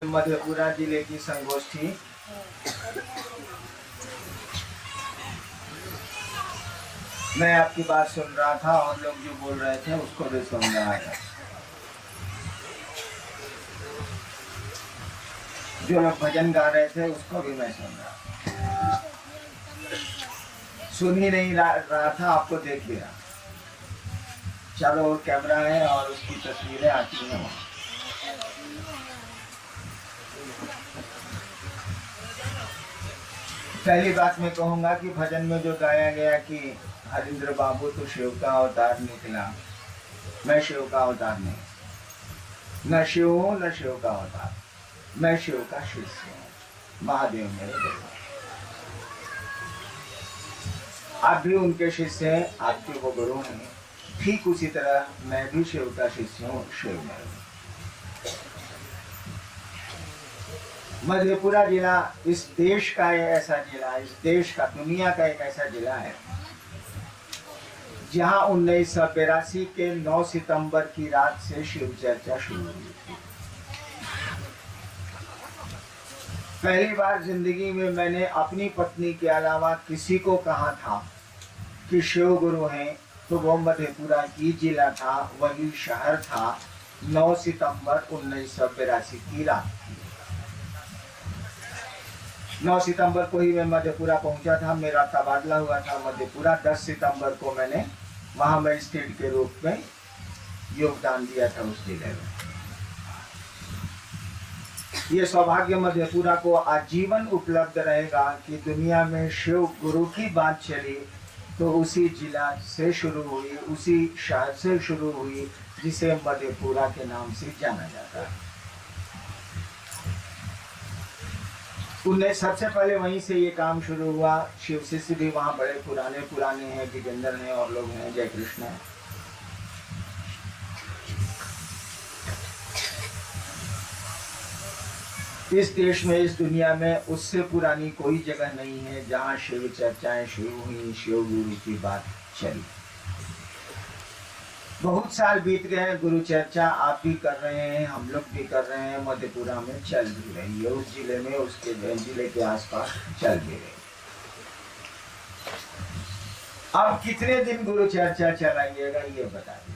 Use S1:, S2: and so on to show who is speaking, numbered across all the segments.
S1: मधेपुरा जिले की संगोष्ठी मैं आपकी बात सुन रहा था और लोग जो बोल रहे थे उसको भी सुन रहा था। जो लोग भजन गा रहे थे उसको भी मैं सुन रहा था। सुन ही नहीं रहा था, आपको देख ही रहा। चारों ओर कैमरा है और उसकी तस्वीरें आती हैं। पहली बात मैं कहूंगा कि भजन में जो गाया गया कि हरिंद्र बाबू तो शिव का अवतार निकला, मैं शिव का अवतार नहीं, न शिव हूं न शिव का अवतार, मैं शिव का शिष्य हूं। महादेव मेरे देव, आप भी उनके शिष्य हैं, आपके वो गुरु हैं। ठीक उसी तरह मैं भी शिव का शिष्य हूँ, शिव मेरे। मधेपुरा जिला इस देश का एक ऐसा जिला, इस देश का, दुनिया का एक ऐसा जिला है जहां 1982 के 9 सितंबर की रात से शिव चर्चा शुरू हुई थी। पहली बार जिंदगी में मैंने अपनी पत्नी के अलावा किसी को कहा था कि शिव गुरु हैं, तो वो मधेपुरा ही जिला था, वही शहर था। 9 सितंबर 1982 की रात थी। 9 सितंबर को ही मैं मधेपुरा पहुंचा था, मेरा तबादला हुआ था मधेपुरा। 10 सितंबर को मैंने वहां मजिस्ट्रेट के रूप में योगदान दिया था उस जिले में। ये सौभाग्य मधेपुरा को आजीवन उपलब्ध रहेगा कि दुनिया में शिव गुरु की बात चली तो उसी जिला से शुरू हुई, उसी शहर से शुरू हुई जिसे मधेपुरा के नाम से जाना जाता है। उन्हें सबसे पहले वहीं से ये काम शुरू हुआ। शिव शिष्य भी वहाँ बड़े पुराने हैं, गिजेंद्र हैं और लोग हैं, जय कृष्ण है। इस देश में, इस दुनिया में उससे पुरानी कोई जगह नहीं है जहाँ शिव चर्चाएं शुरू हुई, शिव गुरु की बात चली। बहुत साल बीत गए हैं, गुरु चर्चा आप भी कर रहे हैं, हम लोग भी कर रहे हैं, मधेपुरा में चल भी रही है, उस जिले में, उसके जिले के आसपास चल भी रही। अब कितने दिन गुरु चर्चा चलाइएगा ये बता दीजिए।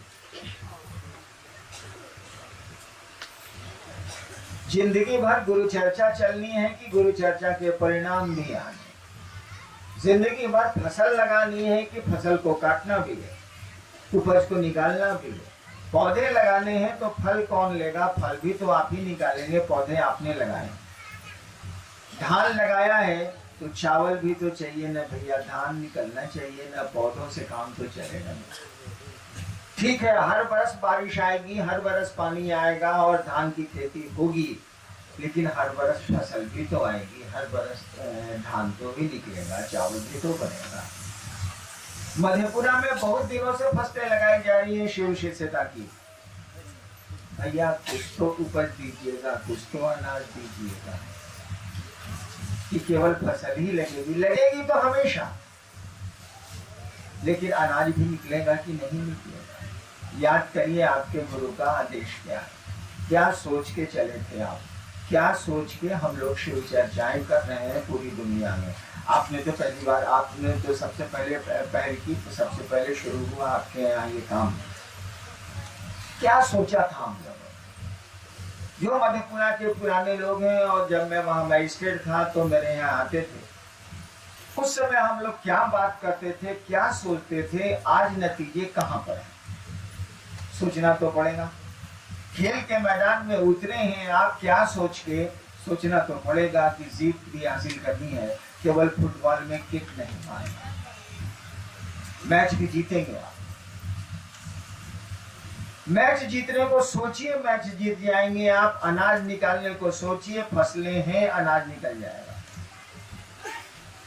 S1: जिंदगी भर गुरु चर्चा चलनी है कि गुरु चर्चा के परिणाम भी आने। जिंदगी भर फसल लगानी है कि फसल को काटना भी है, उपज को निकालना भी है। पौधे लगाने हैं तो फल कौन लेगा? फल भी तो आप ही निकालेंगे, पौधे आपने लगाए। धान लगाया है तो चावल भी तो चाहिए ना भैया, धान निकलना चाहिए ना, पौधों से काम तो चलेगा नहीं। ठीक है, हर बरस बारिश आएगी, हर बरस पानी आएगा और धान की खेती होगी, लेकिन हर बरस फसल भी तो आएगी, हर बरस धान तो भी निकलेगा, चावल भी तो बनेगा। मधेपुरा में बहुत दिनों से फसलें लगाई जा रही है शिव शिष्यता की। भैया कुछ तो उपज दीजिएगा, कुछ तो अनाज दीजिएगा, कि केवल फसल ही लगेगी तो हमेशा, लेकिन अनाज भी निकलेगा कि नहीं निकलेगा? याद करिए आपके गुरु का आदेश क्या है, क्या सोच के चले थे आप, क्या सोच के हम लोग शिव चर्चाएं कर रहे हैं पूरी दुनिया में। आपने तो पहली बार, आपने तो सबसे पहले पहल की, तो सबसे पहले शुरू हुआ आपके यहाँ ये काम। क्या सोचा था हम लोगों? जो मधेपुरा के पुराने लोग हैं, और जब मैं वहाँ मजिस्ट्रेट था तो मेरे यहाँ आते थे, उस समय हम लोग क्या बात करते थे, क्या सोचते थे, आज नतीजे कहाँ पर हैं? सोचना तो पड़ेगा। खेल के मैदान में उतरे हैं आप, क्या सोच के? सोचना तो पड़ेगा कि जीत भी हासिल करनी है, केवल फुटबॉल में किक नहीं मारेगा, मैच भी जीतेंगे आप। मैच जीतने को सोचिए, मैच जीत जाएंगे आप। अनाज निकालने को सोचिए, फसलें हैं, अनाज निकल जाएगा।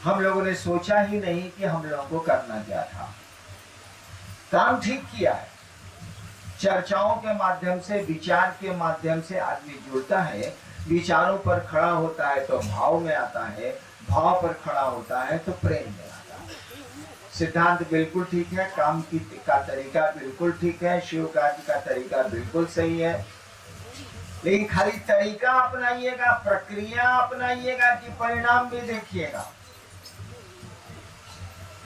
S1: हम लोगों ने सोचा ही नहीं कि हम लोगों को करना क्या था। काम ठीक किया है। चर्चाओं के माध्यम से, विचार के माध्यम से आदमी जुड़ता है, विचारों पर खड़ा होता है तो भाव में आता है, भाव पर खड़ा होता है तो प्रेम में आता है। सिद्धांत बिल्कुल ठीक है, काम का तरीका बिल्कुल ठीक है, शिव कार्य का तरीका बिल्कुल सही है। लेकिन खाली तरीका अपनाइएगा, प्रक्रिया अपनाइएगा कि परिणाम भी देखिएगा।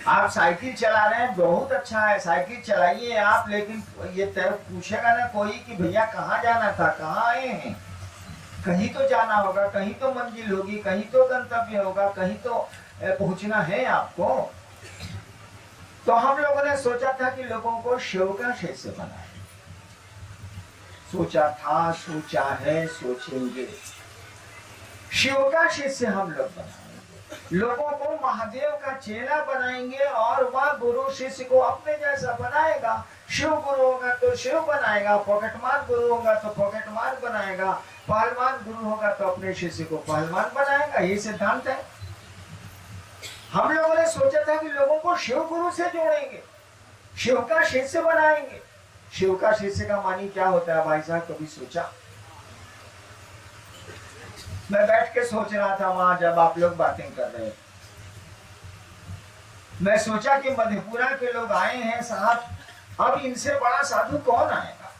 S1: आप साइकिल चला रहे हैं, बहुत अच्छा है, साइकिल चलाइए आप, लेकिन ये पूछेगा ना कोई कि भैया कहाँ जाना था, कहाँ आए हैं। कहीं तो जाना होगा, कहीं तो मंजिल होगी, कहीं तो गंतव्य होगा, कहीं तो पहुंचना है आपको। तो हम लोगों ने सोचा था कि लोगों को शिव का शिष्य बनाए। सोचा था, सोचा है, सोचेंगे। शिव का शिष्य हम लोग बनाएंगे, लोगों को महादेव का चेला बनाएंगे और वह गुरु शिष्य को अपने जैसा बनाएगा। शिव गुरु होगा तो शिव बनाएगा, पॉकेटमार गुरु होगा तो पॉकेटमार बनाएगा, पहलवान गुरु होगा तो अपने शिष्य को पहलवान बनाएगा। ये सिद्धांत है। हम लोगों ने सोचा था कि लोगों को शिव गुरु से जोड़ेंगे, शिव का शिष्य बनाएंगे। शिव का शिष्य का मानी क्या होता है भाई साहब, कभी सोचा? मैं बैठ के सोच रहा था वहां जब आप लोग बातें कर रहे थे, मैं सोचा कि मधेपुरा के लोग आए हैं साहब, अब इनसे बड़ा साधु कौन आएगा?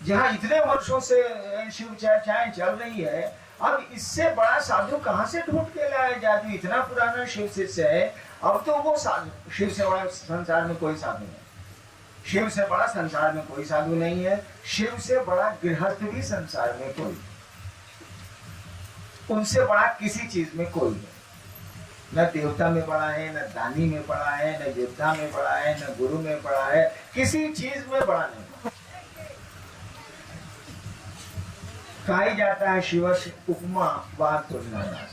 S1: जहां इतने वर्षों से शिव चर्चाएं चल रही है, अब इससे बड़ा साधु कहां से ढूंढ के लाए जादू? इतना पुराना शिव शिष्य है, अब तो वो साधु, शिव से बड़ा संसार में कोई साधु नहीं, शिव से बड़ा संसार में कोई साधु नहीं है, शिव से बड़ा गृहस्थ भी संसार में कोई, उनसे बड़ा किसी चीज में कोई नहीं। न देवता में बड़ा है, न दानी में बड़ा है, न योद्धा में बड़ा है, न गुरु में बड़ा है, किसी चीज में बड़ा नहीं। कहा जाता है शिव उपमा व तुलना,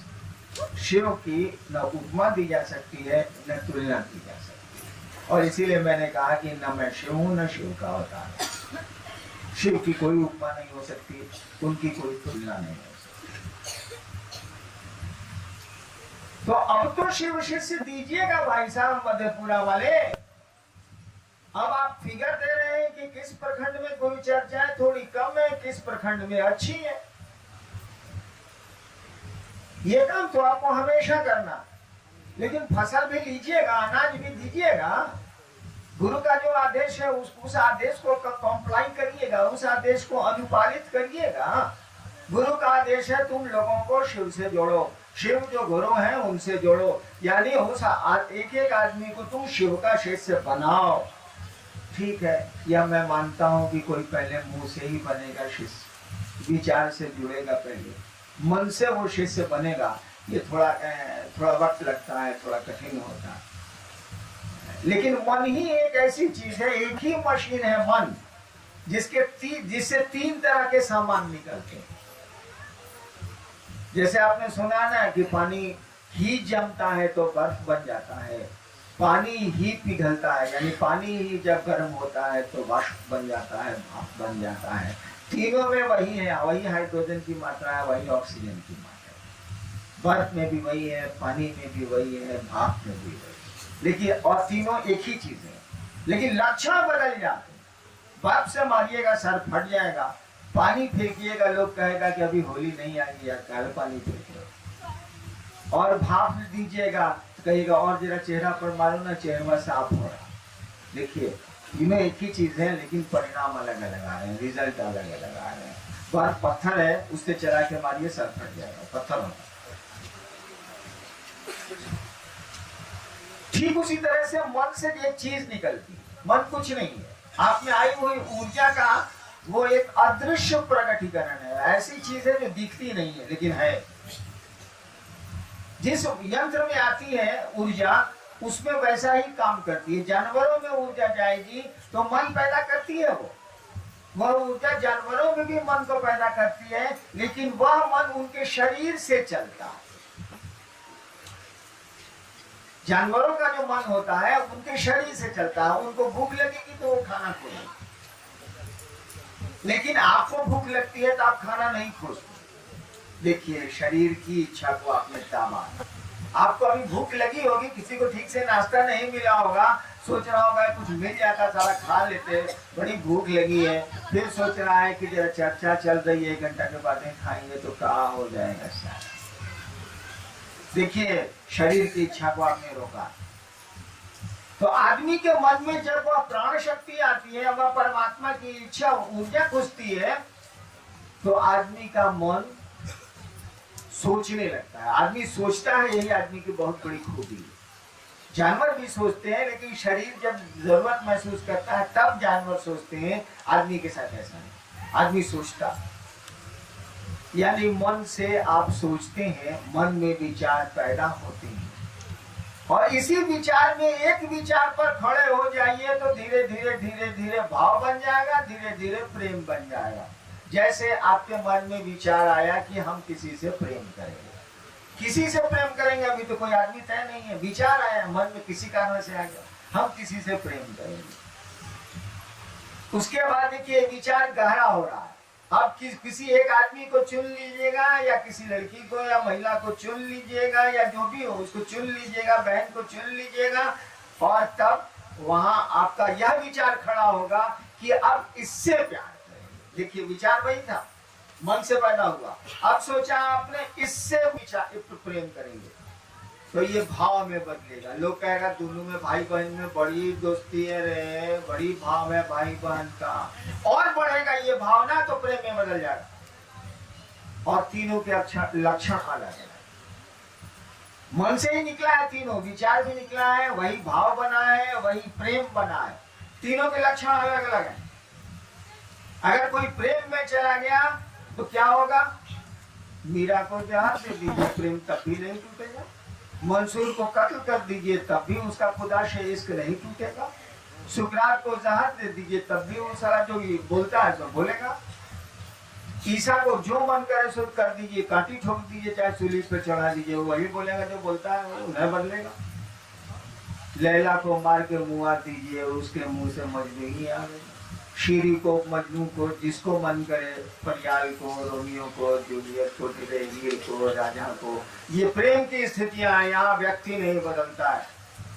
S1: शिव की न उपमा दी जा सकती है न तुलना की जा सकती है। और इसीलिए मैंने कहा कि न मैं शिव हूं न शिव का अवतार। शिव की कोई उपमा नहीं हो सकती, उनकी कोई तुलना नहीं हो सकती। तो अब तो शिव शिष्य दीजिएगा भाई साहब मधेपुरा वाले। अब आप फिगर दे रहे हैं कि किस प्रखंड में गुरु चर्चाएं थोड़ी कम है, किस प्रखंड में अच्छी है। ये काम तो आपको हमेशा करना, लेकिन फसल भी लीजिएगा, अनाज भी दीजिएगा। गुरु का जो आदेश है उस आदेश को कंप्लाई करिएगा, उस आदेश को अनुपालित करिएगा। गुरु का आदेश है तुम लोगों को शिव से जोड़ो, शिव जो गुरु हैं उनसे जोड़ो, यानी उस एक एक आदमी को तुम शिव का शिष्य बनाओ। ठीक है, या मैं मानता हूं कि कोई पहले मुंह से ही बनेगा शिष्य, विचार से जुड़ेगा, पहले मन से वो शिष्य बनेगा। ये थोड़ा वक्त लगता है, थोड़ा कठिन होता है, लेकिन मन ही एक ऐसी चीज है, एक ही मशीन है मन, जिससे तीन तरह के सामान निकलते हैं। जैसे आपने सुना ना कि पानी ही जमता है तो बर्फ बन जाता है, पानी ही पिघलता है, यानी पानी ही जब गर्म होता है तो वाष्प बन जाता है, भाप बन जाता है। तीनों में वही है, वही हाइड्रोजन की मात्रा है, वही ऑक्सीजन की मात्रा है। बर्फ में भी वही है, पानी में भी वही है, भाप में भी वही, लेकिन और तीनों एक ही चीज है, लेकिन लक्षण बदल जाते हैं। बर्फ से मारिएगा सर फट जाएगा, पानी फेंकिएगा लोग कहेगा कि अभी होली नहीं आई यार, कल पानी फेंको, और भाप दीजिएगा कहेगा और जरा चेहरा पर मारो ना, चेहरा साफ हो रहा। देखिए तीनों एक ही चीज है, लेकिन परिणाम अलग अलग आ रहे हैं, रिजल्ट अलग अलग आ रहे हैं। पर पत्थर है, उससे चला के मारिए सर फट जाएगा, पत्थर होता। ठीक उसी तरह से मन से एक चीज निकलती है, मन कुछ नहीं है, आप में आई हुई ऊर्जा का वो एक अदृश्य प्रकटीकरण है, ऐसी चीज है जो दिखती नहीं है लेकिन है। जिस यंत्र में आती है ऊर्जा उसमें वैसा ही काम करती है। जानवरों में ऊर्जा जाएगी तो मन पैदा करती है, वह ऊर्जा जानवरों में भी मन को पैदा करती है, लेकिन वह मन उनके शरीर से चलता है। जानवरों का जो मन होता है उनके शरीर से चलता है, उनको भूख लगेगी तो वो खाना खोजेंगे, लेकिन आपको भूख लगती है तो आप खाना नहीं खोजते। देखिए शरीर की इच्छा को आपने दामा, आपको अभी भूख लगी होगी, किसी को ठीक से नाश्ता नहीं मिला होगा, सोच रहा होगा कुछ मिल जाता सारा खा लेते, बड़ी भूख लगी है, फिर सोच रहा है कि जरा चर्चा चल रही है, 1 घंटा के बाद खाएंगे तो क्या हो जाएगा शायद। देखिए शरीर की इच्छा को आपने रोका, तो आदमी के मन में जब वह प्राण शक्ति आती है, वह परमात्मा की इच्छा ऊर्जा घुसती है, तो आदमी का मन सोचने लगता है, आदमी सोचता है, यही आदमी की बहुत बड़ी खूबी है। जानवर भी सोचते हैं, लेकिन शरीर जब जरूरत महसूस करता है तब जानवर सोचते हैं, आदमी के साथ ऐसा नहीं। आदमी सोचता, यानी मन से आप सोचते हैं, मन में विचार पैदा होते हैं, और इसी विचार में एक विचार पर खड़े हो जाइए तो धीरे धीरे धीरे धीरे भाव बन जाएगा, धीरे धीरे प्रेम बन जाएगा। जैसे आपके मन में विचार आया कि हम किसी से प्रेम करेंगे, किसी से प्रेम करेंगे, अभी तो कोई आदमी तय नहीं है, विचार आया मन में, किसी कारण से आ गया, हम किसी से प्रेम करेंगे। उसके बाद देखिए विचार गहरा हो रहा है। अब किसी एक आदमी को चुन लीजिएगा, या किसी लड़की को या महिला को चुन लीजिएगा, या जो भी हो उसको चुन लीजिएगा, बहन को चुन लीजिएगा, और तब वहां आपका यह विचार खड़ा होगा कि अब इससे प्यार करेंगे। देखिए विचार वही था, मन से पैदा हुआ, अब सोचा आपने इससे विचार प्रेम करेंगे, तो ये भाव में बदलेगा। लोग कहेगा दोनों में, भाई बहन में बड़ी दोस्ती है रे, बड़ी भाव है भाई बहन का, और बढ़ेगा ये भावना तो प्रेम में बदल जाएगा। और तीनों के लक्षण अलग है, मन से ही निकला है, तीनों विचार भी निकला है, वही भाव बना है, वही प्रेम बना है, तीनों के लक्षण अलग अलग है। अगर कोई प्रेम में चला गया तो क्या होगा? मीरा को जहर दे दीजिए, प्रेम तब भी नहीं टूटेगा। मंसूर को कत्ल कर दीजिए, तब भी उसका खुदा से इश्क नहीं टूटेगा। सुकरात को जहर दे दीजिए, तब भी वो सारा जो बोलता है तो बोलेगा। ईसा को जो मन करे सो कर दीजिए, कांटी ठोक दीजिए, चाहे सूली पे चढ़ा दीजिए, वो वही बोलेगा जो बोलता है, वो नहीं बदलेगा। लैला को मार के मुआ दीजिए, उसके मुंह से मजनू ही आ गए। शीरी को, मजनू को, जिसको मन करे, परियाल को, रोमियो को, जूलियट को, हीर को, राजा को, ये प्रेम की स्थितियां हैं। यहाँ व्यक्ति नहीं बदलता है,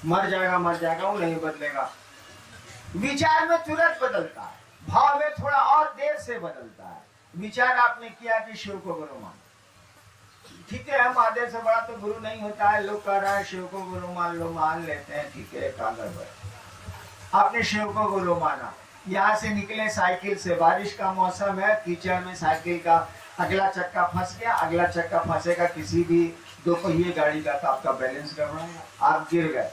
S1: मर जाएगा वो नहीं बदलेगा। विचार में तुरंत बदलता है, भाव में थोड़ा और देर से बदलता है। विचार आपने किया कि शिव को गुरु मान, ठीक है, महादेव से बड़ा तो गुरु नहीं होता है। लोग कह रहा है शिव को गुरु मान लो, मान लेते हैं, ठीक है, आपने शिव को गुरु माना। यहाँ से निकले साइकिल से, बारिश का मौसम है, कीचड़ में साइकिल का अगला चक्का फंस गया, अगला चक्का फंसेगा किसी भी दो पहिए गाड़ी का तो आपका बैलेंस गड़बड़ाएगा, आप गिर गए।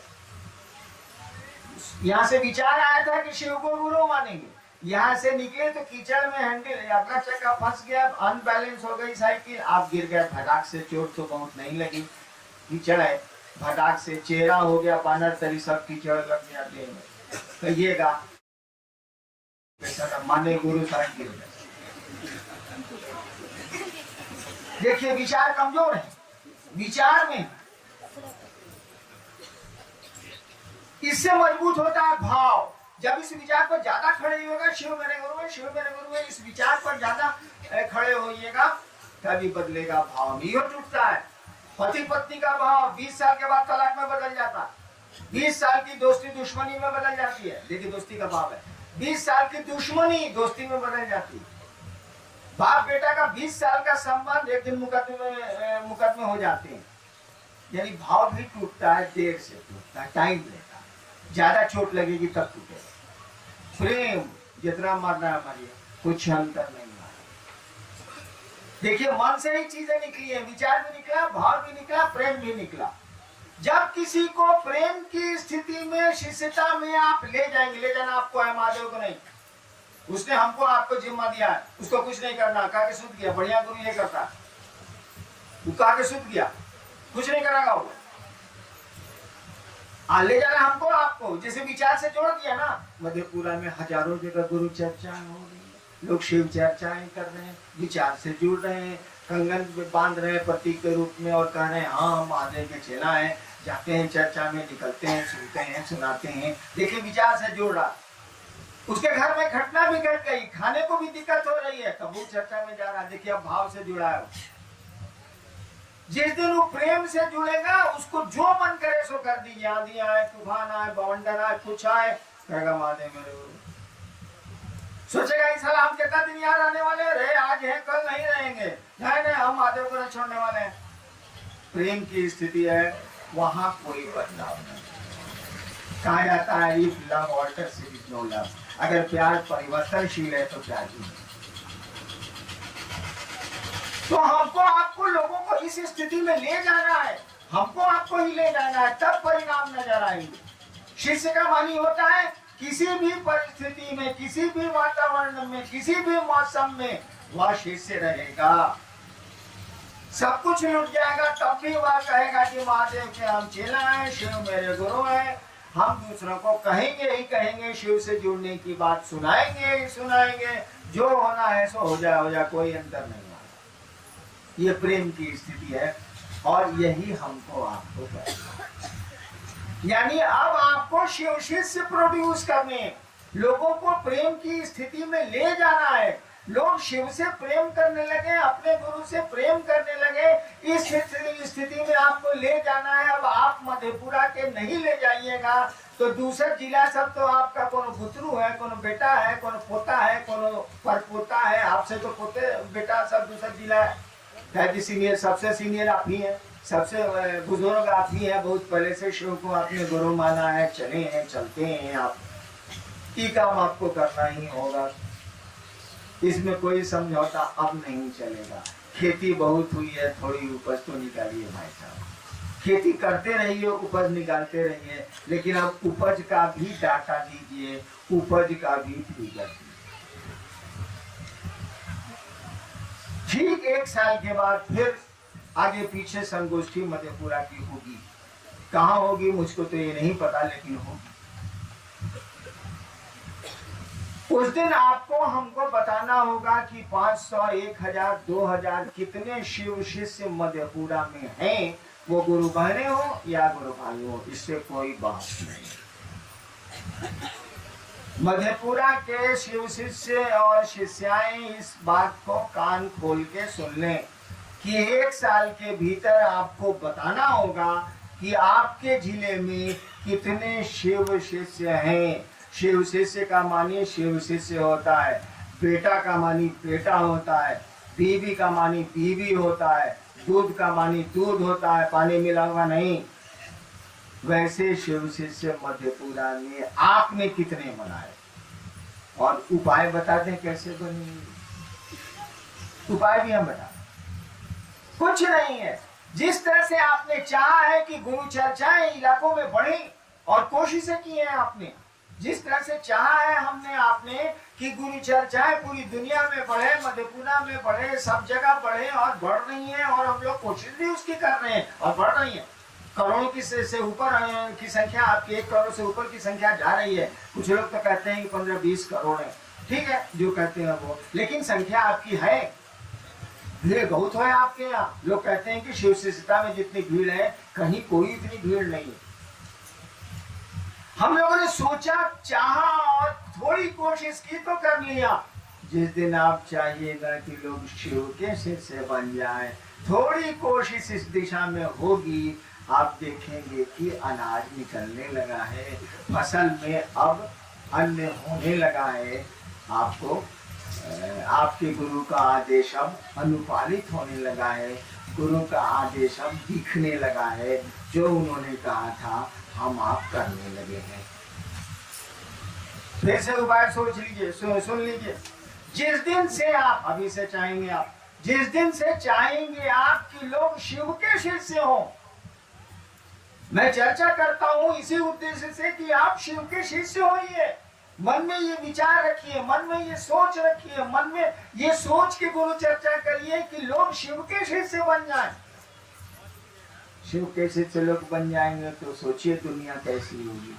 S1: यहाँ से विचार आया था कि शिव को गुरु मानेंगे, यहाँ से निकले तो कीचड़ में हैंडल, अगला चक्का फंस गया, अनबैलेंस हो गई साइकिल, आप गिर गए। फटाक से चोट तो बहुत नहीं लगी, कीचड़ है, फटाक से चेहरा हो गया, बानर तरी सब कीचड़ लग गया देह में, कहिएगा माने गुरु साहब गिर गए। देखिए विचार कमजोर है, विचार में इससे मजबूत होता है भाव। जब इस विचार पर ज्यादा खड़े होगा, शिव मेरे गुरु है, शिव मेरे गुरु है, इस विचार पर ज्यादा खड़े होइएगा तभी बदलेगा भाव। नहीं टूटता है पति पत्नी का भाव, 20 साल के बाद तलाक में बदल जाता, 20 साल की दोस्ती दुश्मनी में बदल जाती है। देखिए दोस्ती का भाव है, 20 साल की दुश्मनी दोस्ती में बदल जाती है। बाप बेटा का 20 साल का संबंध एक दिन मुकदमे हो जाते हैं। यानी भाव भी टूटता है, देर से टूटता है, टाइम लेता है, ज्यादा चोट लगेगी तब टूटेगा। प्रेम जितना मरना है मरिए, कुछ अंतर नहीं है। देखिए मन से ही चीजें निकली है, विचार भी निकला, भाव भी निकला, प्रेम भी निकला। जब किसी को प्रेम की स्थिति में, शिष्यता में आप ले जाएंगे, ले जाना आपको है, महादेव को नहीं, उसने हमको आपको जिम्मा दिया है, उसको कुछ नहीं करना, कहा के सुध गया, बढ़िया गुरु ये करता, वो कहा के सुध गया, कुछ नहीं करेगा वो। ले जाना हमको आपको, जैसे विचार से जोड़ दिया ना। मधेपुरा में हजारों जगह गुरु चर्चाएं हो रही है, लोग शिव चर्चाएं कर रहे हैं, विचार से जुड़ रहे हैं, कंगन बांध रहे हैं प्रतीक के रूप में, और कह रहे हैं हाँ महादेव के चेला है, जाते हैं चर्चा में, निकलते हैं, सुनते हैं, सुनाते हैं। देखिए विचार से जोड़ रहा, उसके घर में घटना भी घट गई, खाने को भी दिक्कत हो रही है, तब वो चर्चा में जा रहा। देखिए अब भाव से जुड़ा है। जिस दिन वो प्रेम से जुड़ेगा, उसको जो मन करे सो कर दीजिए, आंधी आए, तूफान आए, बवंडर आए, कुछ आए, कहेगा महादेव मेरे गुरु। सोचेगा इस साल हम कितना दिन याद आने वाले रहे, आज है कल नहीं रहेंगे, नहीं हम महादेव को नहीं छोड़ने वाले हैं। प्रेम की स्थिति है, वहां कोई बदलाव नहीं। कहा जाता है if love alters it is no love, अगर प्यार परिवर्तनशील है तो प्यार ही नहीं। तो हमको आपको लोगों को इस स्थिति में ले जाना है, हमको आपको ही ले जाना है, तब परिणाम नजर आएंगे। शिष्य का मानी होता है किसी भी परिस्थिति में, किसी भी वातावरण में, किसी भी मौसम में वह शिष्य रहेगा। सब कुछ लुट जाएगा तब भी वह कहेगा कि महादेव के हम चेला हैं, शिव मेरे गुरु हैं। हम दूसरों को कहेंगे ही कहेंगे, शिव से जुड़ने की बात सुनाएंगे ही सुनाएंगे, जो होना है सो हो जाए, कोई अंतर नहीं आएगा। ये प्रेम की स्थिति है और यही हमको आपको करना। यानी अब आपको शिव शिष्य प्रोड्यूस करने, लोगों को प्रेम की स्थिति में ले जाना है। लोग शिव से प्रेम करने लगे, अपने गुरु से प्रेम करने लगे, इस स्थिति में आपको ले जाना है। अब आप मधेपुरा के नहीं ले जाइएगा तो दूसरा जिला सब तो आपका कोनो पुत्रु है, कोनो बेटा है, कोनो पोता है, कोनो परपोता है, आपसे तो पोते बेटा सब दूसरा जिला है। सीनियर, सबसे सीनियर आप ही है, सबसे बुजुर्ग आप ही है, बहुत पहले से शिव को आपने गुरु माना है, चले हैं, चलते हैं आप, ये काम आपको करना ही होगा। इसमें कोई समझौता अब नहीं चलेगा। खेती बहुत हुई है, थोड़ी उपज तो निकालिए भाई साहब, खेती करते रहिए, उपज निकालते रहिए, लेकिन अब उपज का भी डाटा दीजिए, उपज का भी फिगर दीजिए। ठीक 1 साल के बाद फिर आगे पीछे संगोष्ठी मधेपुरा की होगी। कहाँ होगी मुझको तो ये नहीं पता, लेकिन होगी। उस दिन आपको हमको बताना होगा कि 500, 1000, 2000 कितने शिव शिष्य मधेपुरा में हैं, वो गुरु बहने हो या गुरु भाई हो, इससे कोई बात नहीं। मधेपुरा के शिव शिष्य और शिष्याएं इस बात को कान खोल के सुन लें कि 1 साल के भीतर आपको बताना होगा कि आपके जिले में कितने शिव शिष्य हैं। शिव शिष्य का मानी शिव शिष्य होता है, बेटा का मानी बेटा होता है, बीवी का मानी बीवी होता है, दूध का मानी दूध होता है, पानी मिला हुआ नहीं। वैसे शिव शिष्य मधेपुरा में आपने कितने बनाए और उपाय बता दें कैसे बनेंगे। उपाय भी हम बता, कुछ नहीं है। जिस तरह से आपने चाहा है कि गुरु चर्चाएं इलाकों में बढ़े और कोशिशें की हैं आपने, जिस तरह से चाहा है हमने आपने कि गुरु चर्चाएं पूरी दुनिया में बढ़े, मधेपुरा में बढ़े, सब जगह बढ़े और बढ़ रही हैं, और हम लोग कोशिश भी उसकी कर रहे हैं और बढ़ रही है। करोड़ों की से ऊपर की संख्या, आपकी 1 करोड़ से ऊपर की संख्या जा रही है। कुछ लोग तो कहते हैं कि 15-20 करोड़ है, ठीक है जो कहते हैं वो, लेकिन संख्या आपकी है। भीड़ बहुत है आपके यहाँ। लोग कहते हैं कि शिव शिष्यता में जितनी भीड़ है कहीं कोई इतनी भीड़ नहीं है। हम लोगों ने सोचा, चाहा और थोड़ी कोशिश की तो कर लिया। जिस दिन आप चाहिएगा कि लोग शिव के शिष्य बन जाए, थोड़ी कोशिश इस दिशा में होगी, आप देखेंगे कि अनाज निकलने लगा है, फसल में अब अन्न होने लगा है। आपको आपके गुरु का आदेश अब अनुपालित होने लगा है, गुरु का आदेश अब दिखने लगा है। जो उन्होंने कहा था हम आप करने लगे हैं। फिर से उपाय सोच लीजिए, सुन लीजिए। जिस दिन से आप, अभी से चाहेंगे आप, जिस दिन से चाहेंगे आप कि लोग शिव के शिष्य हों, मैं चर्चा करता हूं इसी उद्देश्य से कि आप शिव के शिष्य होइए। मन में ये विचार रखिए, मन में ये सोच रखिए, मन में ये सोच के गुरु चर्चा करिए कि लोग शिव के शिष्य बन जाएं। शिव के शिष्य लोग बन जाएंगे तो सोचिए दुनिया कैसी होगी।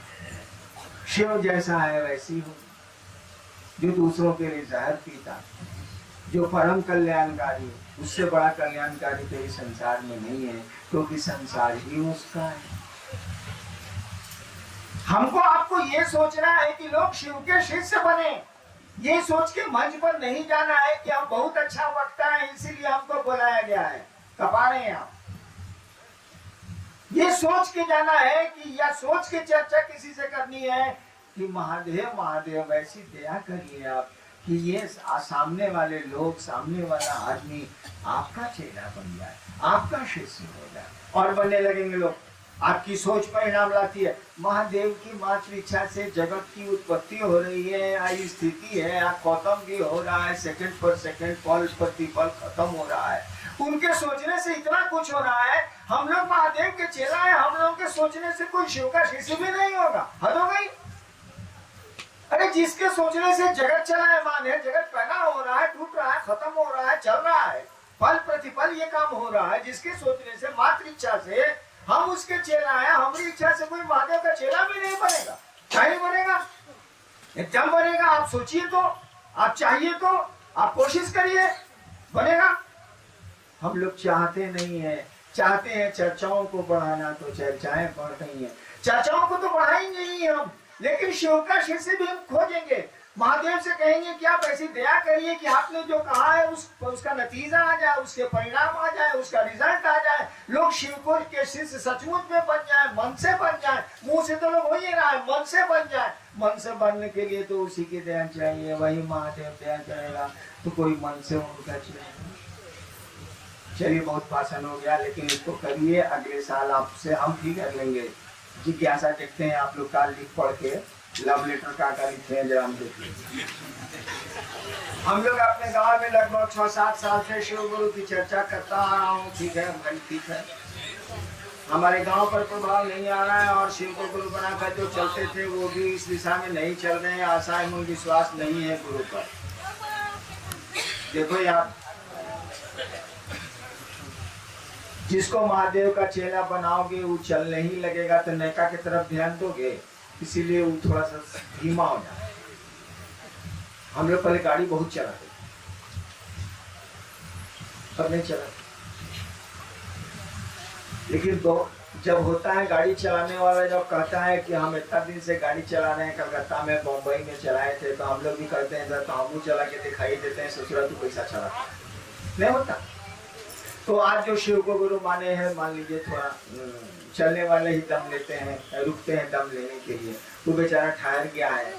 S1: शिव जैसा है वैसी होगी। जो दूसरों के लिए जहर पीता, जो परम कल्याणकारी, उससे बड़ा कल्याणकारी तो इस संसार में नहीं है, क्योंकि संसार ही उसका है। हमको आपको ये सोचना है कि लोग शिव के शिष्य बने। ये सोच के मंच पर नहीं जाना है कि हम बहुत अच्छा वक्ता है इसीलिए हमको बुलाया गया है, कपा रहे हैं आप। ये सोच के जाना है कि, या सोच के चर्चा किसी से करनी है कि महादेव महादेव वैसी दया करिए आप कि ये सामने वाले लोग, सामने वाला आदमी आपका चेला बन जाए, आपका शिष्य हो जाए। और बनने लगेंगे लोग। आपकी सोच परिणाम लाती है। महादेव की मात्र इच्छा से जगत की उत्पत्ति हो रही है, आई स्थिति है, खत्म भी हो रहा है, सेकंड पर सेकंड, पल प्रतिपल खत्म हो रहा है। उनके सोचने से इतना कुछ हो रहा है। हम लोग महादेव के चेला है, हम लोग के सोचने से कोई शिव का शिष्य भी नहीं होगा। हद हो गई। अरे जिसके सोचने से जगत चलायमान है, जगत पैदा हो रहा है, टूट रहा है, खत्म हो रहा है, चल रहा है, पल प्रतिपल ये काम हो रहा है, जिसके सोचने से मात्र इच्छा से हम उसके चेला है, हमारी इच्छा से कोई महादेव का चेला भी नहीं बनेगा। क्या नहीं बनेगा? एकदम बनेगा। आप सोचिए तो, आप चाहिए तो, आप कोशिश करिए, बनेगा। हम लोग चाहते नहीं है, चाहते हैं चर्चाओं को बढ़ाना, तो चर्चाएं बढ़ रही हैं। चर्चाओं को तो बढ़ाएंगे ही हम, लेकिन शिव का शिष्य भी हम खोजेंगे। महादेव से कहेंगे कि आप ऐसी दया करिए कि आपने जो कहा है उसका नतीजा आ जाए, उसके परिणाम आ जाए, उसका रिजल्ट आ जाए, लोग शिव को के शिष्य सचमुच में बन जाए, मन से बन जाए। मुंह से तो लोग हो ही रहा है, मन से बन जाए। मन से बनने के लिए तो उसी की दया चाहिए, वही महादेव दया करेगा। तो कोई मन से उनका चाहिए। चलिए बहुत भाषण हो गया, लेकिन इसको करिए। अगले साल आपसे हम भी कर लेंगे। जिज्ञासा देखते हैं आप लोग का लिख पढ़ के लव लेटर का लिखते हैं, जरा हम देखिए। हम लोग अपने गांव में लगभग 6-7 साल से शिव गुरु की चर्चा करता आ रहा हूँ। ठीक है भाई, ठीक है। हमारे गांव पर प्रभाव नहीं आ रहा है, और शिव को गुरु बनाकर जो चलते थे वो भी इस दिशा में नहीं चल रहे हैं। आशा एवं विश्वास नहीं है गुरु पर। देखो यार, जिसको महादेव का चेला बनाओगे वो चलने ही लगेगा, तो नैका की तरफ ध्यान दोगे, इसीलिए वो थोड़ा सा धीमा हो जाए। हम लोग पहले गाड़ी बहुत चलाते, अब नहीं चलाते। लेकिन जब होता है गाड़ी चलाने वाला, जब कहता है कि हम इतना दिन से गाड़ी चला रहे हैं, कलकत्ता में, बम्बई में चलाए थे, तो हम लोग भी करते हैं, तो हम चला के दिखाई देते हैं, ससुरा तू पैसा चला नहीं होता। तो आज जो शिव को गुरु माने हैं, मान लीजिए थोड़ा चलने वाले ही दम लेते हैं, रुकते हैं दम लेने के लिए। वो बेचारा ठहर गया है,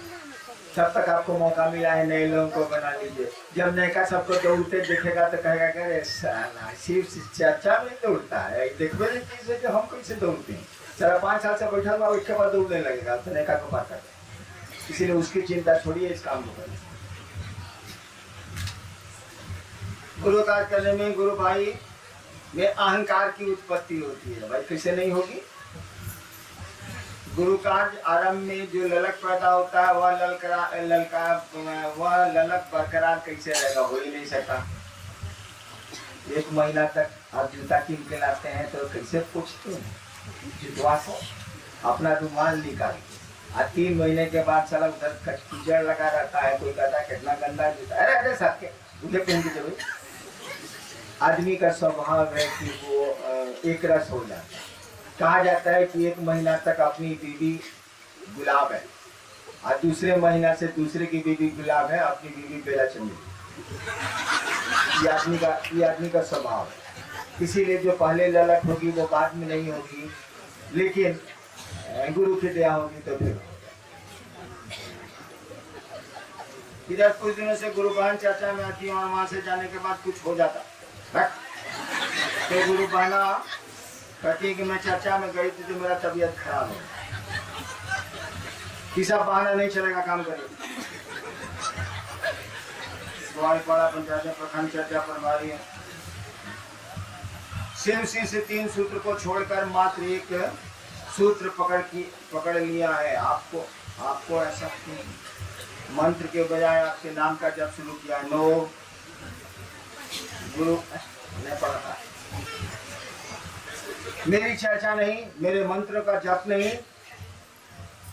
S1: तब तक आपको मौका मिला है नए लोगों को बना लीजिए। जब नैका सबको दौड़ते देखेगा तो कहेगा कि अरे साला शिव चर्चा में दौड़ता है, देखो चीज जो हम कैसे दौड़ते हैं। सारा 5 साल से बैठा हुआ, उसके बाद दौड़ने लगेगा, तो नैका को बात करते। इसीलिए उसकी चिंता छोड़िए, इस काम को करिए। गुरु कार्य करने में गुरु भाई में अहंकार की उत्पत्ति होती है। भाई कैसे नहीं होगी? गुरु कार्य आरंभ में जो ललक पैदा होता है, वह ललक बरकरार कैसे रहेगा? हो ही नहीं सकता। 1 महीना तक आप जूता कीन के लाते हैं तो कैसे पूछते हैं? जुतवा को अपना रुमाल निकाल के, 3 महीने के बाद साला उधर कीचड़ लगा रहता है, कोई कहता है कितना गंदा जूता। अरे अरे साथ के मुझे पहन के चलो। आदमी का स्वभाव है कि वो एक रस हो जाता है। कहा जाता है कि 1 महीना तक अपनी बीवी गुलाब है, और दूसरे महीना से दूसरे की बीवी गुलाब है, अपनी बीवी बेला चंदी। ये आदमी का स्वभाव है। इसीलिए जो पहले ललक होगी वो बाद में नहीं होगी, लेकिन गुरु की दया होगी तो फिर। इधर कुछ दिनों से गुरु बहन चर्चा में आती है, और वहां से जाने के बाद कुछ हो जाता तो गुरु बहना कहती है कि मैं चर्चा में गई थी तो मेरा तबीयत खराब है। किसा बहाना नहीं चलेगा, काम करेगा। पड़ा पंचायत प्रखंड चर्चा प्रभारी है। शिव से 3 सूत्र को छोड़कर मात्र एक सूत्र पकड़ लिया है। आपको ऐसा मंत्र के बजाय आपके नाम का जब शुरू किया। नो गुरु नहीं पढ़ता, मेरी चर्चा नहीं, मेरे मंत्र का जप नहीं।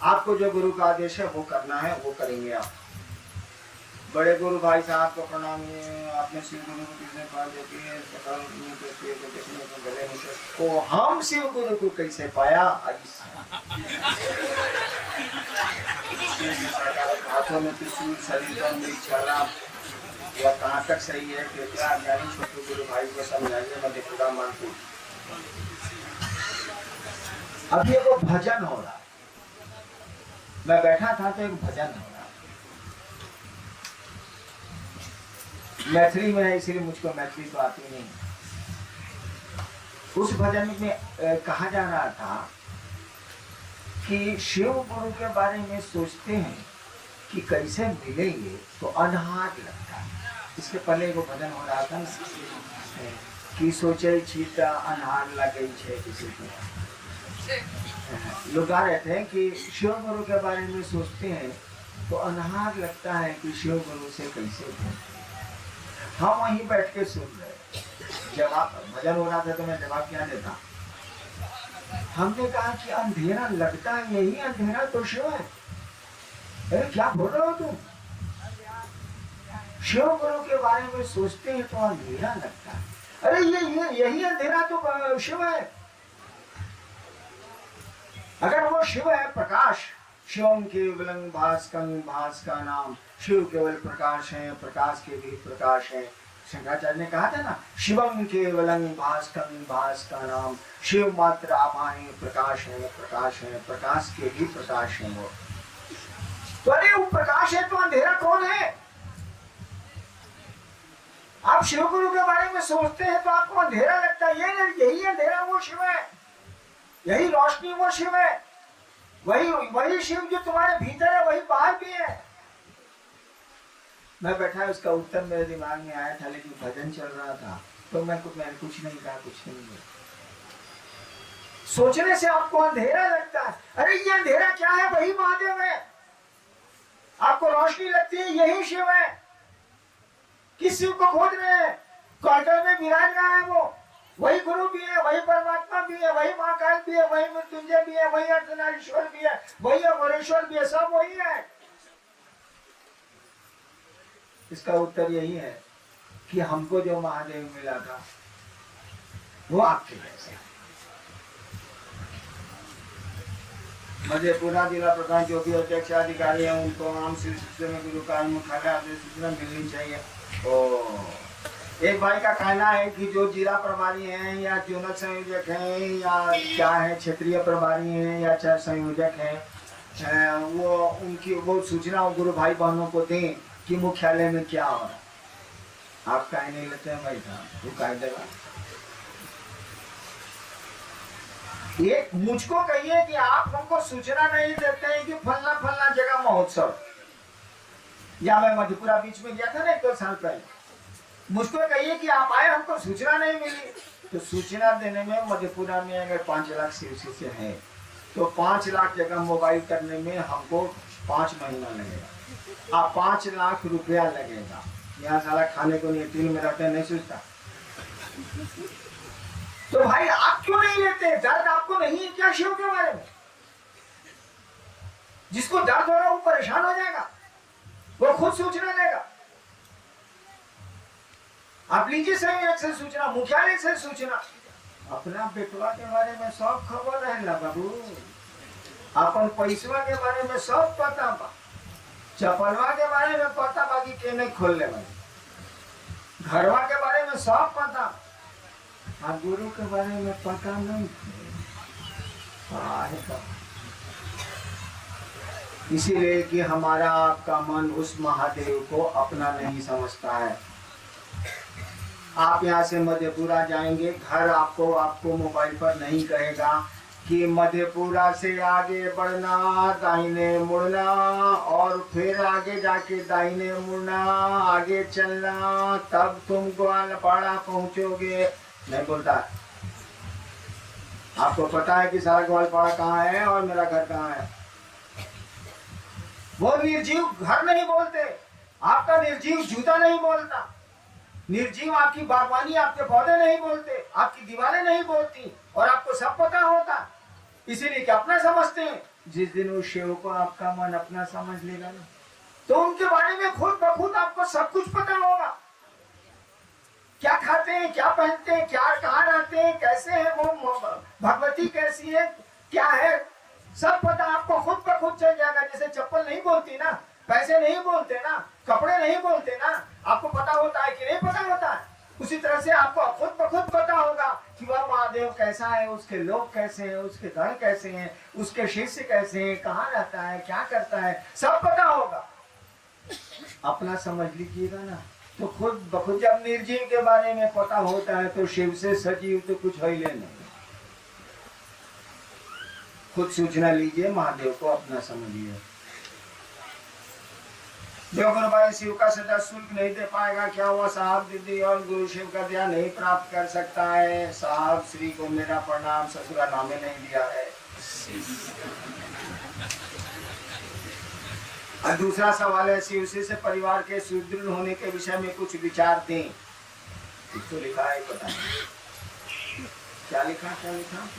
S1: आपको जो गुरु का आदेश है वो करना है, वो करेंगे आप। बड़े गुरु भाई साहब को प्रणाम। आपने शिव गुरु को किसने पा देती है को हम शिव गुरु को कैसे पाया? हाथों में त्रिशूल, शरीर यह कहाँ तक सही है? कृपया ज्ञानी छोटे गुरु भाई को समझाइए, मैं पूरा मानती हूँ। अभी वो भजन हो रहा, मैं बैठा था तो एक भजन हो रहा, मैथिली में है, इसीलिए मुझको मैथिली तो आती नहीं। उस भजन में कहा जा रहा था कि शिव गुरु के बारे में सोचते हैं कि कैसे मिलेंगे तो अनहार लगता है। इसके पहले वो भजन हो रहा था ना कि सोचे चीता अनहार लगे किसी को। लोग गा रहे थे कि शिव गुरु के बारे में सोचते हैं तो अनहार लगता है कि शिव गुरु से कैसे। हम वहीं बैठ के सुन रहे, जवाब भजन हो रहा था तो मैं जवाब क्या देता। हमने कहा कि अंधेरा लगता है, यही अंधेरा तो शिव है। अरे क्या बोल रहे हो तुम? शिव गुरु के बारे में सोचते हैं तो अंधेरा लगता है। अरे यही अंधेरा तो शिव है। अगर वो शिव है प्रकाश, शिवम केवलं भास्कं, भास का नाम, शिव केवल प्रकाश है, प्रकाश के भी प्रकाश है। शंकराचार्य ने कहा था ना, शिवम केवलं भास्कं, भास का नाम, शिव मात्र आभाएं प्रकाश है, प्रकाश है, प्रकाश के भी प्रकाश है वो। तो अरे वो प्रकाश है तो अंधेरा कौन है? आप शिव गुरु के बारे में सोचते हैं तो आपको अंधेरा लगता है। यही अंधेरा वो शिव है, यही रोशनी वो शिव है, वही शिव जो तुम्हारे भीतर है वही बाहर भी है। मैं बैठा, उसका उत्तर मेरे दिमाग में आया था, लेकिन भजन चल रहा था तो मैंने कुछ नहीं कहा, कुछ नहीं बोला। सोचने से आपको अंधेरा लगता है। अरे ये अंधेरा क्या है? वही महादेव है। आपको रोशनी लगती है, यही शिव है। किस शिव को खोज रहे हैं? कौशल में विराज रहा है वो, वही गुरु भी है, वही परमात्मा भी है, वही महाकाल भी है, वही मृत्युंजय भी है, वही अर्धनारीश्वर भी है, वही अमरेश्वर भी है, सब वही है। इसका उत्तर यही है कि हमको जो महादेव मिला था वो आपके जैसे। मधेपुरा जिला प्रधान जो भी अध्यक्ष अधिकारी है उनको आम सिलसिले में गुरु का मुख्यालय सूचना मिलनी चाहिए। तो एक भाई का कहना है कि जो जिला प्रभारी हैं या जोनल संयोजक हैं या क्या है, क्षेत्रीय प्रभारी हैं या चाहे संयोजक हैं, वो उनकी वो सूचना गुरु भाई बहनों को दें कि मुख्यालय में क्या हो रहा है। आप कह नहीं लेते हैं भाई साहब, वो कह देगा। ये मुझको कहिए कि आप हमको सूचना नहीं देते हैं कि फलना फलना जगह महोत्सव, या मैं मधेपुरा बीच में गया था ना 1-2 साल पहले, मुझको कहिए कि आप आए, हमको सूचना नहीं मिली। तो सूचना देने में मधेपुरा में अगर 5 लाख शिष्य है तो 5 लाख जगह मोबाइल करने में हमको 5 महीना लगेगा, आप 5 लाख रुपया लगेगा। यहाँ साला खाने को नहीं, टील में रहते नहीं सोचता। तो भाई आप क्यों नहीं लेते? दर्द आपको नहीं है क्या शिव के बारे में? जिसको दर्द हो रहा है वो परेशान हो जाएगा, वो खुद सूचना लेगा। आप लीजिए संयोग से सूचना, मुख्यालय से सूचना। अपना बेटवा के बारे में सब खबर है ना बाबू, अपन पैसवा के बारे में सब पता बा, चपलवा के बारे में पता बा कि के नहीं खोलने वाले, घरवा के बारे में सब पता, आप गुरु के बारे में पता नहीं। इसीलिए कि हमारा आपका मन उस महादेव को अपना नहीं समझता है। आप यहाँ से मधेपुरा जाएंगे, घर आपको मोबाइल पर नहीं कहेगा कि मधेपुरा से आगे बढ़ना, दाहिने मुड़ना और फिर आगे जाके दाहिने मुड़ना, आगे चलना, तब तुम ग्वालपाड़ा पहुंचोगे। नहीं बोलता। आपको पता है कि सारा ग्वालपाड़ा कहाँ है और मेरा घर कहाँ है। वो निर्जीव घर नहीं बोलते, आपका निर्जीव जूता नहीं बोलता, निर्जीव आपकी बागवानी, आपके पौधे नहीं बोलते, आपकी दीवारें नहीं बोलती, और आपको सब पता होता। इसीलिए कि अपना समझते हैं। जिस दिन उस शिव को आपका मन अपना समझ लेगा ना, तो उनके बारे में खुद ब खुद आपको सब कुछ पता होगा। क्या खाते हैं, क्या पहनते हैं, क्या कहाँ रहते हैं, कैसे हैं वो, भगवती कैसी है, क्या है, सब पता आपको खुद ब खुद चल जाएगा। जैसे चप्पल नहीं बोलती ना, पैसे नहीं बोलते ना, कपड़े नहीं बोलते ना, आपको पता होता है कि नहीं पता होता है, उसी तरह से आपको खुद ब खुद पता होगा कि वह महादेव कैसा है, उसके लोग कैसे हैं, उसके गण कैसे हैं, उसके शिष्य कैसे हैं, कहाँ रहता है, क्या करता है, सब पता होगा। अपना समझ लीजिएगा ना, तो खुद ब खुद जब निर्जीव के बारे में पता होता है तो शिव से सजीव तो कुछ है ही नहीं। खुद सूचना लीजिए, महादेव को अपना समझिए। जो गुरु भाई शिव का सदा शुल्क नहीं दे पाएगा, क्या हुआ साहब? दीदी और गुरु शिव का ध्यान नहीं प्राप्त कर सकता है। साहब श्री को मेरा प्रणाम, ससुरा नामे नहीं दिया है। और दूसरा सवाल है, शिव से परिवार के सुदृढ़ होने के विषय में कुछ विचार दें। तो लिखा है, पता नहीं क्या लिखा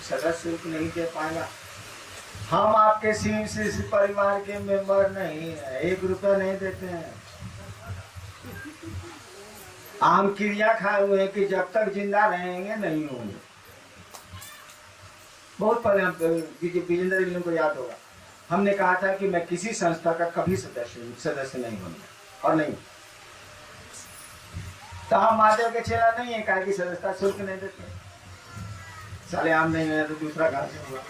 S1: सदा शुल्क नहीं दे पाएगा। हम आपके शिव से परिवार के मेंबर नहीं है, 1 रुपया नहीं देते हैं। हम क्रिया खाए हुए हैं कि जब तक जिंदा रहेंगे नहीं होंगे। बहुत पहले हम विजेंद्र जी को याद होगा, हमने कहा था कि मैं किसी संस्था का कभी सदस्य नहीं बनूंगा और नहीं। तो हम महादेव के चेला नहीं है, कहा कि सदस्यता शुल्क नहीं देते। साले हम नहीं है तो दूसरा कहां से हुआ?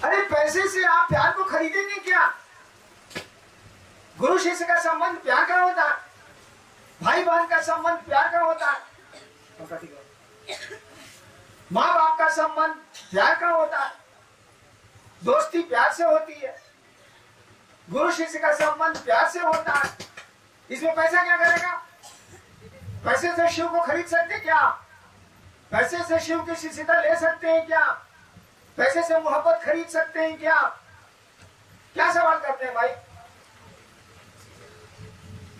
S1: अरे पैसे से आप प्यार को खरीदेंगे क्या? गुरु शिष्य का संबंध प्यार का होता है, भाई बहन का संबंध प्यार का होता है, माँ बाप का संबंध प्यार का होता है, दोस्ती प्यार से होती है, गुरु शिष्य का संबंध प्यार से होता है। इसमें पैसा क्या करेगा? पैसे से शिव को खरीद सकते क्या? पैसे से शिव की शिष्यता ले सकते हैं क्या? पैसे से मोहब्बत खरीद सकते हैं क्या? क्या सवाल करते हैं भाई?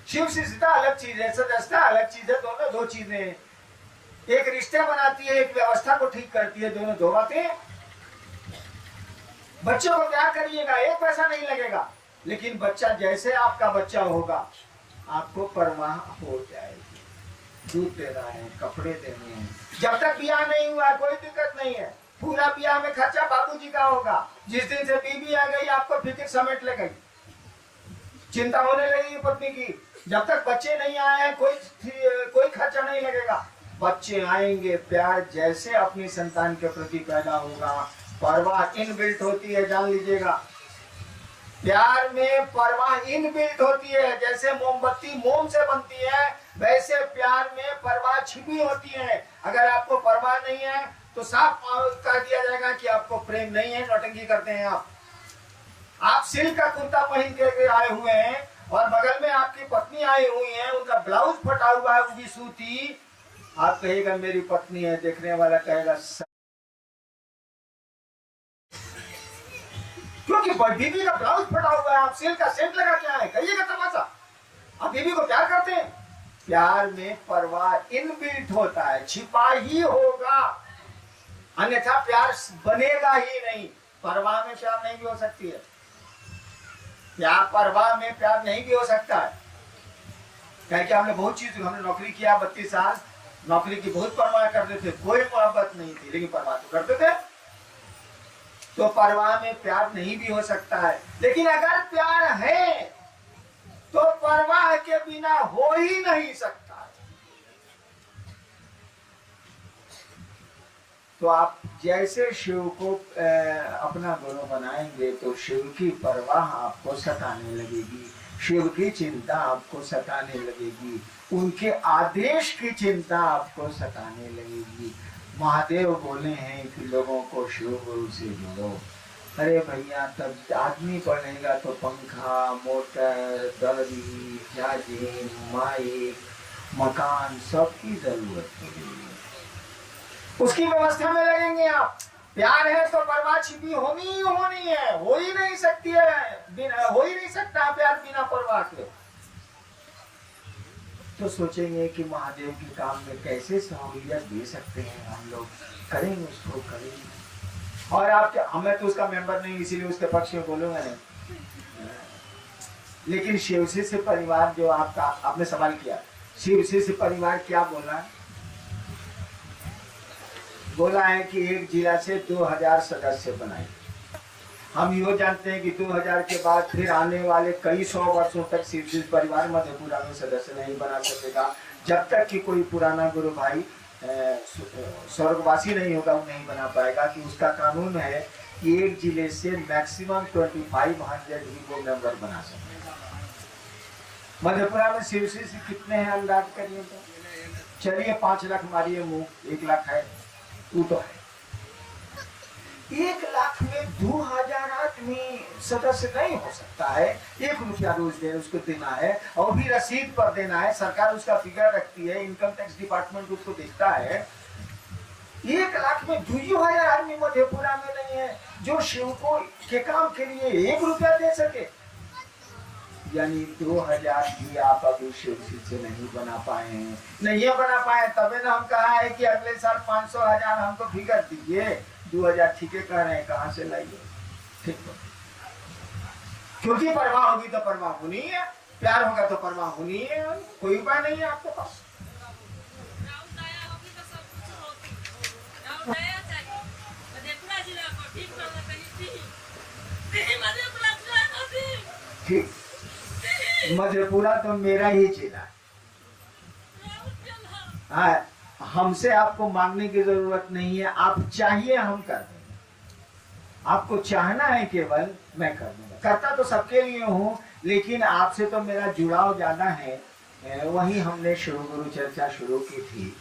S1: शिव शिष्यता अलग चीज है, सदस्यता अलग चीज है, दोनों दो चीजें हैं। एक रिश्ते बनाती है, एक व्यवस्था को ठीक करती है, दोनों दो बातें। बच्चों को प्यार करिएगा, 1 पैसा नहीं लगेगा, लेकिन बच्चा जैसे आपका बच्चा होगा आपको परवाह हो जाएगी। दूध देना है, कपड़े देने हैं। जब तक ब्याह नहीं हुआ कोई दिक्कत नहीं है, पूरा ब्याह में खर्चा बाबूजी का होगा। जिस दिन से बीवी आ गई आपको फिक्र समेट ले गई, चिंता होने लगी पत्नी की। जब तक बच्चे नहीं आए हैं कोई खर्चा नहीं लगेगा। बच्चे आएंगे, प्यार जैसे अपनी संतान के प्रति पैदा होगा, परवाह इनबिल्ट होती है, जान लीजिएगा। प्यार में परवाह इनबिल्ट होती है। जैसे मोमबत्ती मोम से बनती है, वैसे प्यार में परवाह छिपी होती है। अगर आपको परवाह नहीं है तो साफ कह दिया जाएगा कि आपको प्रेम नहीं है, नौटंकी करते हैं आप सिल्क का कुर्ता पहन के आए हुए हैं और बगल में आपकी पत्नी आई हुई है, उनका ब्लाउज फटा हुआ है, उनकी सूती। आप कहिएगा मेरी पत्नी है, देखने वाला कहेगा क्योंकि बीबी का ब्लाउज फटा हुआ है, आप सिल्क का सेंट लगा के आए, कहिएगा तमाशा। आप बीबी को प्यार करते हैं? प्यार में परवाह इनबिल्ट होता है, छिपा ही होगा, अन्यथा प्यार बनेगा ही नहीं। परवाह में प्यार नहीं भी हो सकती है, प्यार परवाह में प्यार नहीं भी हो सकता है। क्योंकि हमने बहुत चीज, हमने नौकरी किया 32 साल, नौकरी की बहुत परवाह करते थे, कोई मोहब्बत नहीं थी, लेकिन परवाह तो करते थे। तो परवाह में प्यार नहीं भी हो सकता है। लेकिन अगर प्यार है तो परवाह के बिना हो ही नहीं सकता। तो आप जैसे शिव को अपना गुरु बनाएंगे तो शिव की परवाह आपको सताने लगेगी, शिव की चिंता आपको सताने लगेगी, उनके आदेश की चिंता आपको सताने लगेगी। महादेव बोले हैं कि लोगों को शिव गुरु से जोड़ो। अरे भैया, तब आदमी पढ़ेगा तो पंखा, मोटर, दरी, जाजिम, माइक, मकान सब की जरूरत पड़ेगी, उसकी व्यवस्था में लगेंगे आप। प्यार है तो परवाह छिपी होनी ही होनी है, हो ही नहीं सकती है, हो ही नहीं सकता प्यार बिना परवाह के। तो सोचेंगे कि महादेव के काम में कैसे सहूलियत दे सकते हैं, हम लोग करेंगे, उसको करेंगे। और आप क्या, हमें तो उसका मेंबर नहीं, इसीलिए उसके पक्ष में बोलूंगा नहीं। लेकिन शिवसी से परिवार जो आपने सवाल किया, शिवसी से परिवार क्या बोला है? बोला है कि एक जिला से 2000 सदस्य बनाए। हम यो जानते हैं कि 2000 के बाद फिर आने वाले कई 100 वर्षों तक शिवजी परिवार मधेपुरा में सदस्य नहीं बना सकेगा, जब तक कि कोई पुराना गुरु भाई स्वर्गवासी नहीं होगा, वो नहीं बना पाएगा। कि उसका कानून है कि एक जिले से मैक्सिमम 2500 ही वो मेंबर बना सकेगा। मधेपुरा में शिवजी से कितने हैं अंदाज करिए तो? चलिए 5 लाख मारिए मुंह, 1 लाख है, तू तो है। 1 लाख में 2000 आदमी सदस्य नहीं हो सकता है। 1 रुपया रोज दे उसको देना है और भी रसीद पर देना है। सरकार उसका फिगर रखती है, इनकम टैक्स डिपार्टमेंट उसको देखता है। 1 लाख में 2000 आदमी मधेपुरा में नहीं है जो सेवकों के काम के लिए 1 रुपया दे सके। यानी 2000 भी आप अभी शिवसी से नहीं बना पाए हैं। नहीं बना पाए तबे ना हम कहा है कि अगले साल 500,000 हमको फिगर दीजिए। 2000 ठीक है कह रहे हैं, कहाँ से लाइए? ठीक है, क्योंकि परवाह होगी तो परवाह होनी है, प्यार होगा तो परवाह होनी है। कोई उपाय नहीं है आपके पास। ठीक, मधेपुरा तो मेरा ही जिला। हाँ, हमसे आपको मांगने की जरूरत नहीं है। आप चाहिए हम कर देंगे। आपको चाहना है केवल, मैं कर दूंगा। करता तो सबके लिए हूँ, लेकिन आपसे तो मेरा जुड़ाव ज्यादा है। वही हमने गुरु चर्चा शुरू की थी।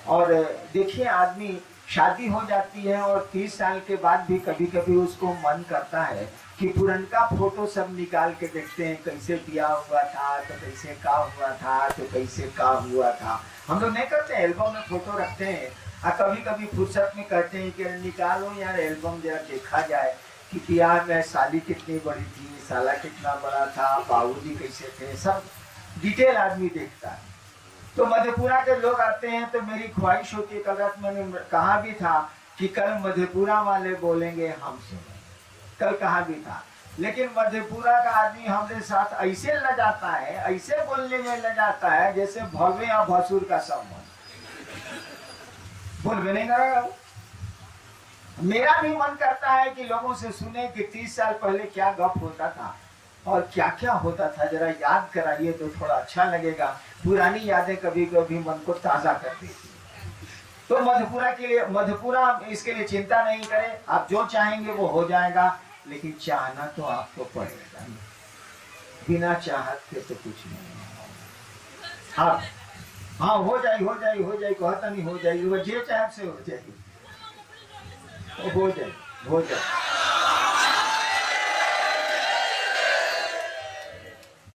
S1: और देखिए, आदमी शादी हो जाती है और 30 साल के बाद भी कभी कभी उसको मन करता है कि पुरनका फोटो सब निकाल के देखते हैं, कैसे ब्याह हुआ था तो कैसे का हुआ था तो कैसे का हुआ था। हम लोग नहीं करते, एल्बम में फोटो रखते हैं और कभी कभी फुर्सत में कहते हैं कि निकालो यार एल्बम, जरा देखा जाए कि ब्याह में साली कितनी बड़ी थी, साला कितना बड़ा था, बाबूजी कैसे थे, सब डिटेल आदमी देखता है। तो मधेपुरा के लोग आते हैं तो मेरी ख्वाहिश होती है, कल रात मैंने कहा भी था कि कल मधेपुरा वाले बोलेंगे हमसे, कल कहा भी था। लेकिन मधेपुरा का आदमी हमारे साथ ऐसे लजाता है, ऐसे बोलने में लजाता है जैसे भव्य या भसुर का संबंध। बोल भी नहीं करेगा। मेरा भी मन करता है कि लोगों से सुने कि 30 साल पहले क्या गप होता था और क्या क्या होता था, जरा याद कराइए तो थोड़ा अच्छा लगेगा। पुरानी यादें कभी कभी मन को ताजा करती थी। तो मधेपुरा के लिए, मधेपुरा इसके लिए चिंता नहीं करे, आप जो चाहेंगे वो हो जाएगा, लेकिन चाहना तो आपको पड़ेगा। बिना चाहत के तो कुछ नहीं। आप हाँ, हो जाए कहता नहीं हो जाएगी, वो जे चाहत से हो जाएगी, हो जाए।